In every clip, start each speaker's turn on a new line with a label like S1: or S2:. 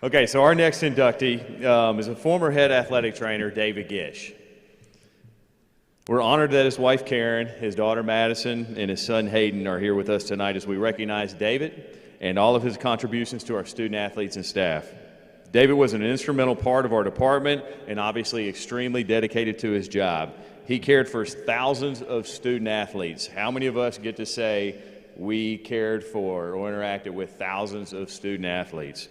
S1: Okay, so our next inductee is a former head athletic trainer, David Gish. We're honored that his wife Karen, his daughter Madison, and his son Hayden are here with us tonight as we recognize David and all of his contributions to our student athletes and staff. David was an instrumental part of our department and obviously extremely dedicated to his job. He cared for thousands of student athletes. How many of us get to say we cared for or interacted with thousands of student athletes?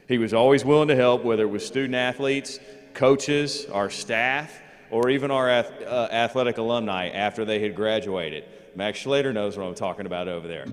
S1: He was always willing to help, whether it was student athletes, coaches, our staff, or even our athletic alumni after they had graduated. Max Schlater knows what I'm talking about over there.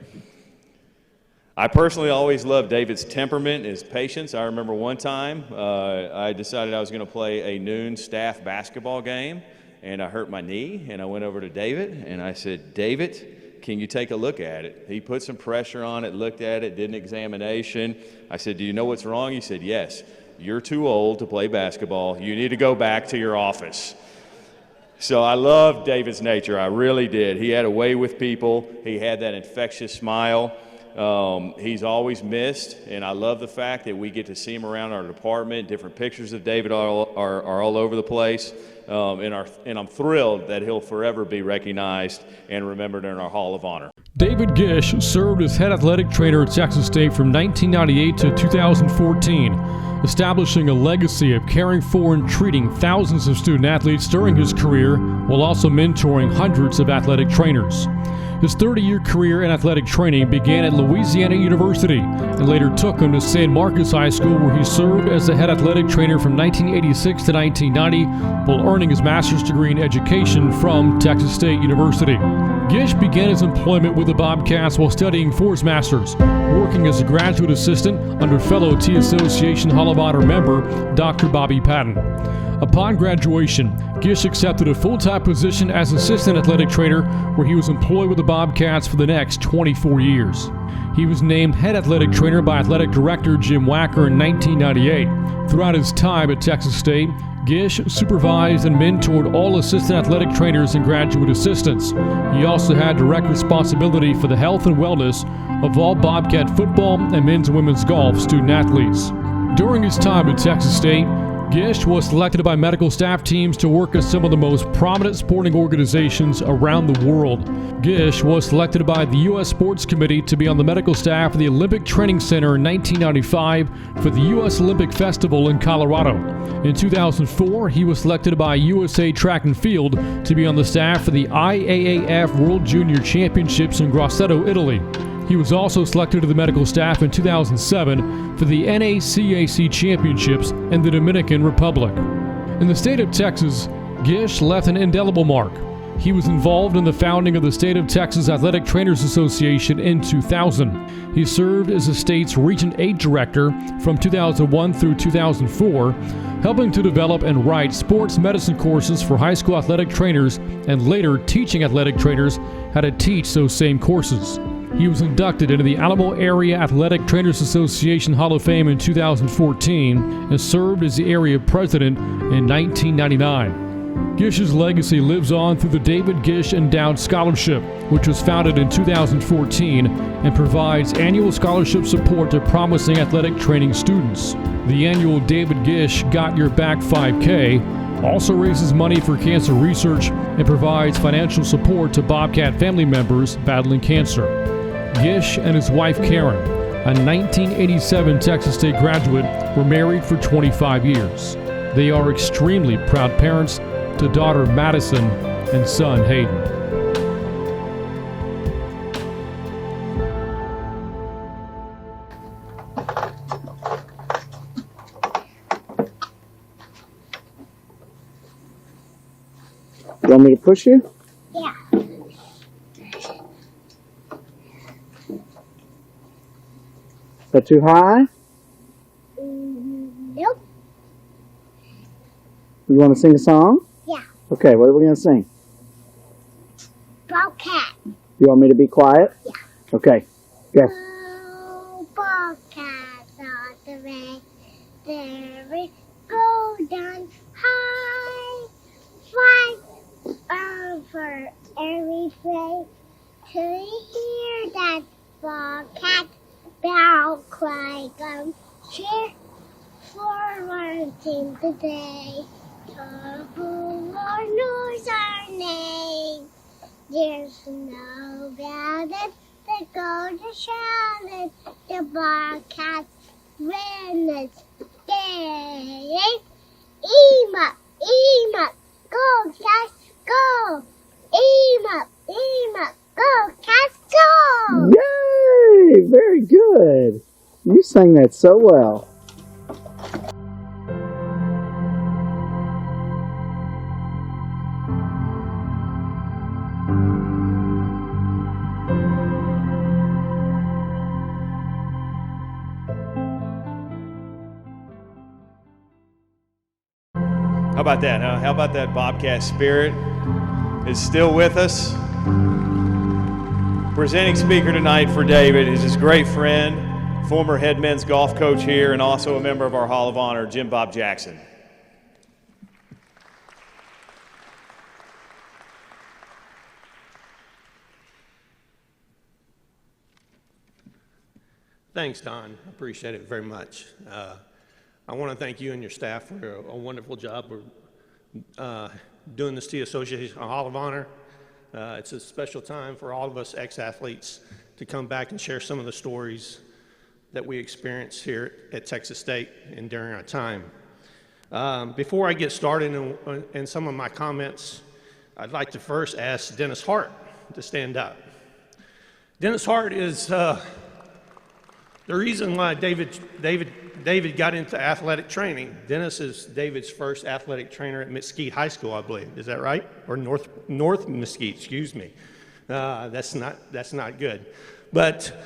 S1: I personally always loved David's temperament, his patience. I remember one time I decided I was going to play a noon staff basketball game, and I hurt my knee, and I went over to David, and I said, David, can you take a look at it? He put some pressure on it, looked at it, did an examination. I said, do you know what's wrong? He said, yes. You're too old to play basketball. You need to go back to your office. So I loved David's nature. I really did. He had a way with people. He had that infectious smile. He's always missed, and I love the fact that we get to see him around our department. Different pictures of David are all over the place, and I'm thrilled that he'll forever be recognized and remembered in our Hall of Honor.
S2: David Gish served as head athletic trainer at Texas State from 1998 to 2014, establishing a legacy of caring for and treating thousands of student athletes during his career, while also mentoring hundreds of athletic trainers. His 30-year career in athletic training began at Louisiana University and later took him to San Marcos High School, where he served as the head athletic trainer from 1986 to 1990 while earning his master's degree in education from Texas State University. Gish began his employment with the Bobcats while studying for his master's, working as a graduate assistant under fellow T Association Hall of Honor member Dr. Bobby Patton. Upon graduation, Gish accepted a full-time position as assistant athletic trainer, where he was employed with the Bobcats for the next 24 years. He was named head athletic trainer by athletic director Jim Wacker in 1998. Throughout his time at Texas State, Gish supervised and mentored all assistant athletic trainers and graduate assistants. He also had direct responsibility for the health and wellness of all Bobcat football and men's and women's golf student athletes. During his time at Texas State, Gish was selected by medical staff teams to work at some of the most prominent sporting organizations around the world. Gish was selected by the U.S. Sports Committee to be on the medical staff of the Olympic Training Center in 1995 for the U.S. Olympic Festival in Colorado. In 2004, he was selected by USA Track and Field to be on the staff for the IAAF World Junior Championships in Grosseto, Italy. He was also selected to the medical staff in 2007 for the NACAC Championships in the Dominican Republic. In the state of Texas, Gish left an indelible mark. He was involved in the founding of the State of Texas Athletic Trainers Association in 2000. He served as the state's Region 8 director from 2001 through 2004, helping to develop and write sports medicine courses for high school athletic trainers and later teaching athletic trainers how to teach those same courses. He was inducted into the Alamo Area Athletic Trainers Association Hall of Fame in 2014 and served as the area president in 1999. Gish's legacy lives on through the David Gish Endowed Scholarship, which was founded in 2014 and provides annual scholarship support to promising athletic training students. The annual David Gish Got Your Back 5K also raises money for cancer research and provides financial support to Bobcat family members battling cancer. Gish and his wife Karen, a 1987 Texas State graduate, were married for 25 years. They are extremely proud parents to daughter Madison and son Hayden.
S3: You want me to push you?
S4: Yeah.
S3: Is that too high?
S4: Nope.
S3: You want to sing a song?
S4: Yeah.
S3: Okay, what are we going to sing?
S4: Bobcat.
S3: You want me to be quiet?
S4: Yeah.
S3: Okay, go.
S4: Oh, bobcats on the way. There we go down high. Fly over every place. Till you hear that bobcat bell cry. Cheer for one thing today. Who knows our name? There's no balance that goes to shouting. The Bobcats win this game. Ema, go, Cats, go! Ema, go, Cats, go!
S3: Yay! Very good. You sang that so well.
S1: How about that, huh? How about that Bobcat spirit is still with us? Presenting speaker tonight for David is his great friend, former head men's golf coach here, and also a member of our Hall of Honor, Jim Bob Jackson.
S5: Thanks, Don. I appreciate it very much. I want to thank you and your staff for a wonderful job doing this T Association Hall of Honor. It's a special time for all of us ex-athletes to come back and share some of the stories that we experienced here at Texas State and during our time. Before I get started in some of my comments, I'd like to first ask Dennis Hart to stand up. Dennis Hart is the reason why David got into athletic training. Dennis is David's first athletic trainer at Mesquite High School, I believe. Is that right? Or North Mesquite, excuse me. That's not good. But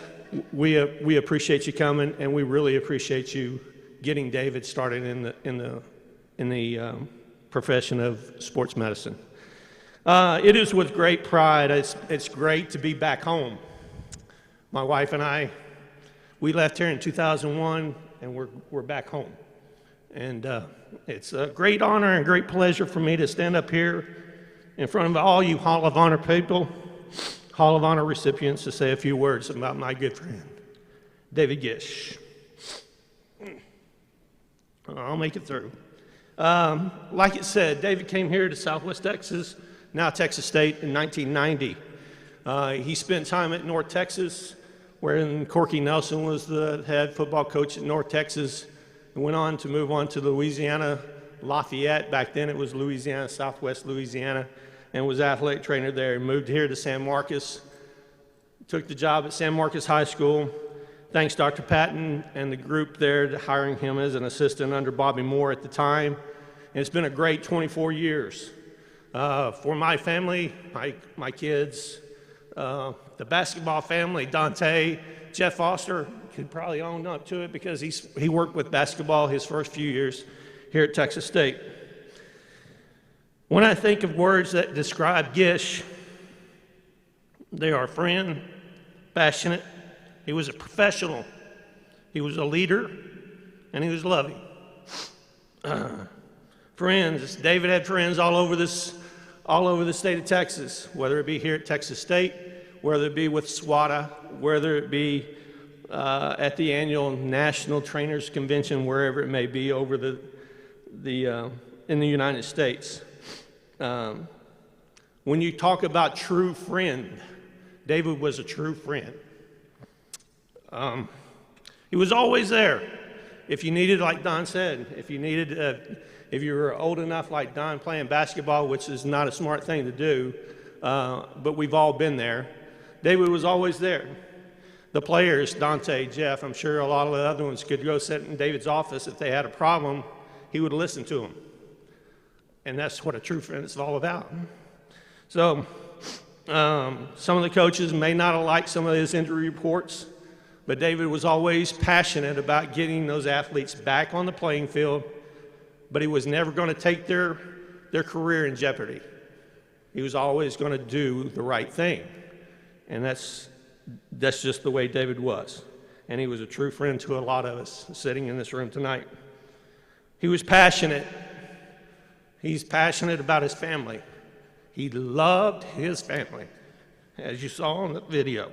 S5: we appreciate you coming, and we really appreciate you getting David started in the profession of sports medicine. It is with great pride. It's great to be back home. My wife and I, we left here in 2001, and we're back home. And it's a great honor and great pleasure for me to stand up here in front of all you Hall of Honor people, Hall of Honor recipients, to say a few words about my good friend, David Gish. I'll make it through. Like it said, David came here to Southwest Texas, now Texas State, in 1990. He spent time at North Texas, wherein Corky Nelson was the head football coach at North Texas, and went on to move on to Louisiana Lafayette. Back then it was Louisiana, Southwest Louisiana, and was athletic trainer there. He moved here to San Marcos, took the job at San Marcos High School. Thanks Dr. Patton and the group there hiring him as an assistant under Bobby Moore at the time. And it's been a great 24 years. For my family, my kids, the basketball family, Dante, Jeff Foster could probably own up to it because he worked with basketball his first few years here at Texas State. When I think of words that describe Gish, they are friend, passionate. He was a professional. He was a leader, and he was loving. Friends, David had friends all over the state of Texas, whether it be here at Texas State, whether it be with SWATA, whether it be at the annual National Trainers Convention, wherever it may be over in the United States. When you talk about true friend, David was a true friend. He was always there. If you needed, like Don said, if you were old enough like Don playing basketball, which is not a smart thing to do, but we've all been there, David was always there. The players, Dante, Jeff, I'm sure a lot of the other ones could go sit in David's office. If they had a problem, he would listen to them. And that's what a true friend is all about. So some of the coaches may not have liked some of his injury reports, but David was always passionate about getting those athletes back on the playing field, but he was never going to take their career in jeopardy. He was always going to do the right thing. And that's just the way David was. And he was a true friend to a lot of us sitting in this room tonight. He was passionate. He's passionate about his family. He loved his family, as you saw in the video.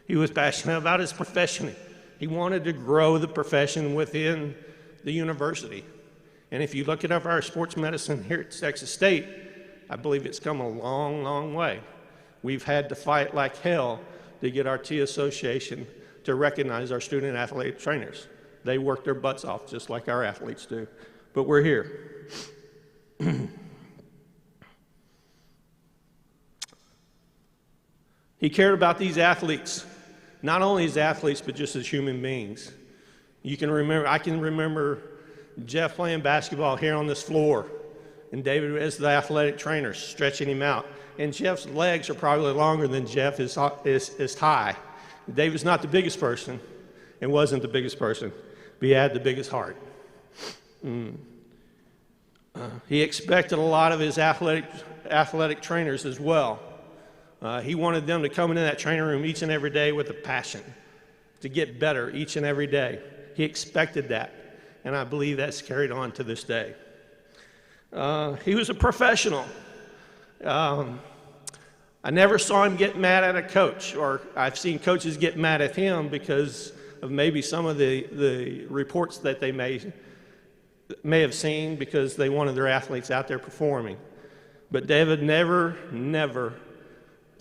S5: He was passionate about his profession. He wanted to grow the profession within the university. And if you look at our sports medicine here at Texas State, I believe it's come a long, long way. We've had to fight like hell to get our T Association to recognize our student athletic trainers. They work their butts off just like our athletes do. But we're here. He cared about these athletes, not only as athletes, but just as human beings. I can remember Jeff playing basketball here on this floor, and David as the athletic trainer stretching him out. And Jeff's legs are probably longer than Jeff is high. David's not the biggest person, and wasn't the biggest person, but he had the biggest heart. He expected a lot of his athletic trainers as well. He wanted them to come into that training room each and every day with a passion to get better each and every day. He expected that, and I believe that's carried on to this day. He was a professional. I never saw him get mad at a coach, or I've seen coaches get mad at him because of maybe some of the reports that they may have seen because they wanted their athletes out there performing. But David never,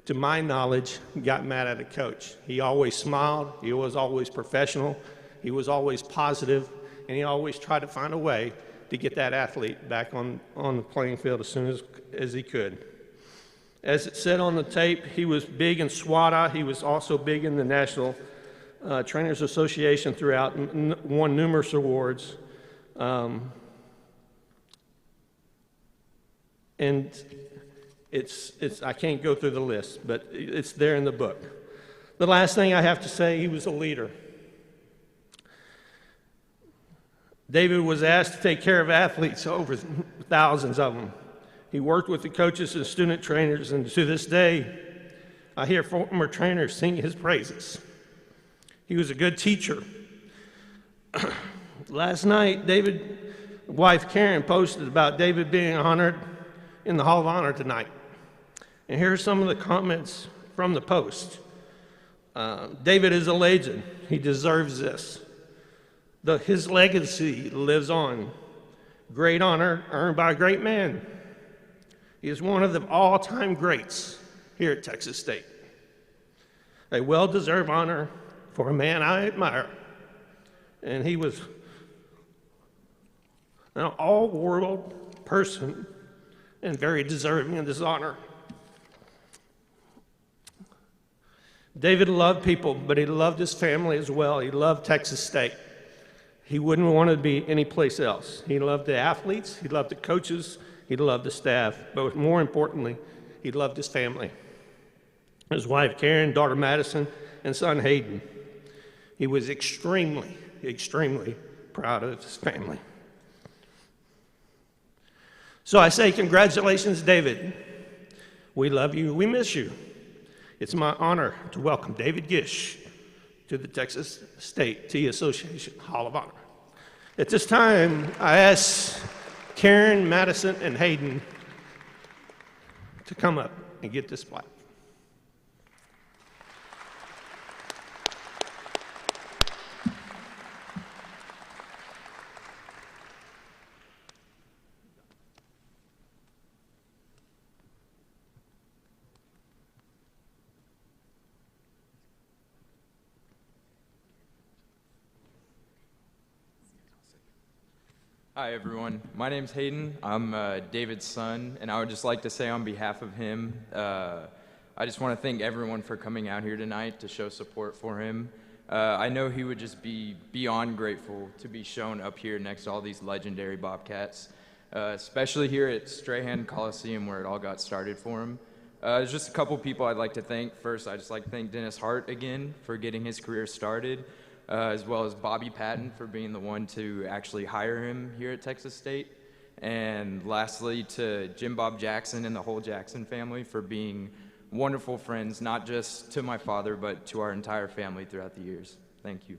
S5: to my knowledge, got mad at a coach. He always smiled, he was always professional, he was always positive, and he always tried to find a way to get that athlete back on the playing field as soon as he could. As it said on the tape, he was big in SWATA. He was also big in the National Trainers Association throughout, won numerous awards. And I can't go through the list, but it's there in the book. The last thing I have to say, he was a leader. David was asked to take care of athletes, over thousands of them. He worked with the coaches and student trainers, and to this day, I hear former trainers sing his praises. He was a good teacher. Last night, David's wife Karen posted about David being honored in the Hall of Honor tonight. And here are some of the comments from the post. David is a legend. He deserves this. His legacy lives on. Great honor earned by a great man. He is one of the all-time greats here at Texas State. A well-deserved honor for a man I admire. And he was an all-world person and very deserving of this honor. David loved people, but he loved his family as well. He loved Texas State. He wouldn't want to be anyplace else. He loved the athletes, he loved the coaches, he loved the staff, but more importantly, he loved his family. His wife Karen, daughter Madison, and son Hayden. He was extremely, extremely proud of his family. So I say congratulations, David. We love you, we miss you. It's my honor to welcome David Gish to the Texas State T Association Hall of Honor. At this time, I ask Karen, Madison, and Hayden to come up and get this plaque.
S6: Hi everyone, my name's Hayden. I'm David's son, and I would just like to say on behalf of him, I just want to thank everyone for coming out here tonight to show support for him. I know he would just be beyond grateful to be shown up here next to all these legendary Bobcats, especially here at Strahan Coliseum where it all got started for him. There's just a couple people I'd like to thank. First, I'd just like to thank Dennis Hart again for getting his career started. As well as Bobby Patton for being the one to actually hire him here at Texas State. And lastly, to Jim Bob Jackson and the whole Jackson family for being wonderful friends, not just to my father, but to our entire family throughout the years. Thank you.